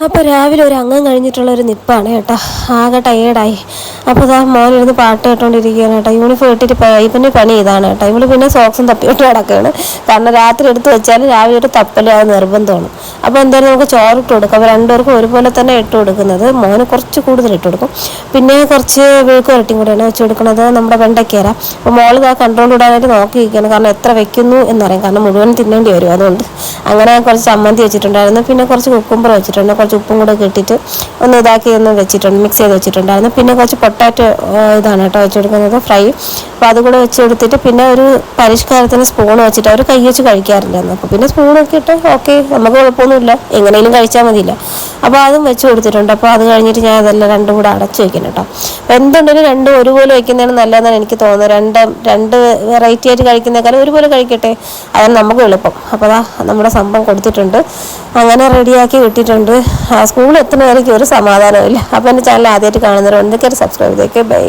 അപ്പോൾ രാവിലെ ഒരു അംഗം കഴിഞ്ഞിട്ടുള്ളൊരു നിപ്പാണ് കേട്ടോ. ആകെ ടയേർഡായി. അപ്പോൾ ഇതാ മോനിരുന്ന് പാട്ട് കേട്ടോണ്ടിരിക്കുകയാണ് കേട്ടോ. യൂണിഫോം ഇട്ടിട്ട് ഇവൻ്റെ പണി ഇതാണ് കേട്ടോ. ഇവള് പിന്നെ സോക്സും തപ്പിയിട്ട് കിടക്കുകയാണ്. കാരണം രാത്രി എടുത്ത് വെച്ചാൽ രാവിലെ ഒരു തപ്പല് അത് നിർബന്ധമാണ്. അപ്പോൾ എന്തായാലും നമുക്ക് ചോറിട്ട് കൊടുക്കാം. അപ്പോൾ രണ്ടുപേർക്കും ഒരുപോലെ തന്നെ ഇട്ട് കൊടുക്കുന്നത്. മോന് കുറച്ച് കൂടുതൽ ഇട്ട് കൊടുക്കും. പിന്നെ കുറച്ച് വീക്ക് വരട്ടിയും കൂടെയാണ് വെച്ച് കൊടുക്കുന്നത്, നമ്മുടെ വെണ്ടയ്ക്കര. അപ്പോൾ മോൾ ഇതാ കൺട്രോൾ ഇടാനായിട്ട് നോക്കിയിരിക്കുകയാണ്. കാരണം എത്ര വെക്കുന്നു എന്നറിയാം. കാരണം മുഴുവൻ തിന്നേണ്ടി വരും. അതുകൊണ്ട് അങ്ങനെ കുറച്ച് ചമ്മന്തി വെച്ചിട്ടുണ്ടായിരുന്നു. പിന്നെ കുറച്ച് കുക്കുംബർ വെച്ചിട്ടുണ്ട്. കുറച്ച് ഉപ്പും കൂടെ ഇട്ടിട്ട് ഒന്ന് ഇതാക്കി ഒന്ന് വെച്ചിട്ടുണ്ട്, മിക്സ് ചെയ്ത് വെച്ചിട്ടുണ്ടായിരുന്നു. പിന്നെ കുറച്ച് പൊട്ടാറ്റോ ഇതാണ് കേട്ടോ വെച്ച് കൊടുക്കുന്നത്, ഫ്രൈ. അപ്പോൾ അതുകൂടെ വെച്ച് കൊടുത്തിട്ട് പിന്നെ ഒരു പരിഷ്കാരത്തിന് സ്പൂൺ വെച്ചിട്ട് അവർ കൈ വെച്ച് കഴിക്കാറില്ലെന്ന്. അപ്പോൾ പിന്നെ സ്പൂണൊക്കെ ഇട്ട് ഓക്കെ, നമുക്ക് കുഴപ്പമൊന്നുമില്ല, എങ്ങനെയും കഴിച്ചാൽ മതിയില്ല. അപ്പോൾ അതും വെച്ച് കൊടുത്തിട്ടുണ്ട്. അപ്പോൾ അത് കഴിഞ്ഞിട്ട് ഞാൻ അതെല്ലാം രണ്ടും കൂടെ അടച്ച് വെക്കണം കേട്ടോ. അപ്പോൾ എന്തുണ്ടെങ്കിലും രണ്ടും ഒരുപോലെ വയ്ക്കുന്നതാണ് നല്ലതെന്നാണ് എനിക്ക് തോന്നുന്നത്. രണ്ട് വെറൈറ്റി ആയിട്ട് കഴിക്കുന്നേക്കാളും ഒരുപോലെ കഴിക്കട്ടെ, അതാണ് നമുക്ക് എളുപ്പം. അപ്പോൾ അതാ നമ്മുടെ സംഭവം കൊടുത്തിട്ടുണ്ട്, അങ്ങനെ റെഡിയാക്കി വിട്ടിട്ടുണ്ട്. സ്കൂളിൽ എത്തുന്നവരേക്കും ഒരു സമാധാനമില്ല. അപ്പോൾ എൻ്റെ ചാനൽ ആദ്യമായിട്ട് കാണുന്നവരുണ്ടെങ്കിൽ സബ്സ്ക്രൈബ് ചെയ്തേക്ക്. ബൈ.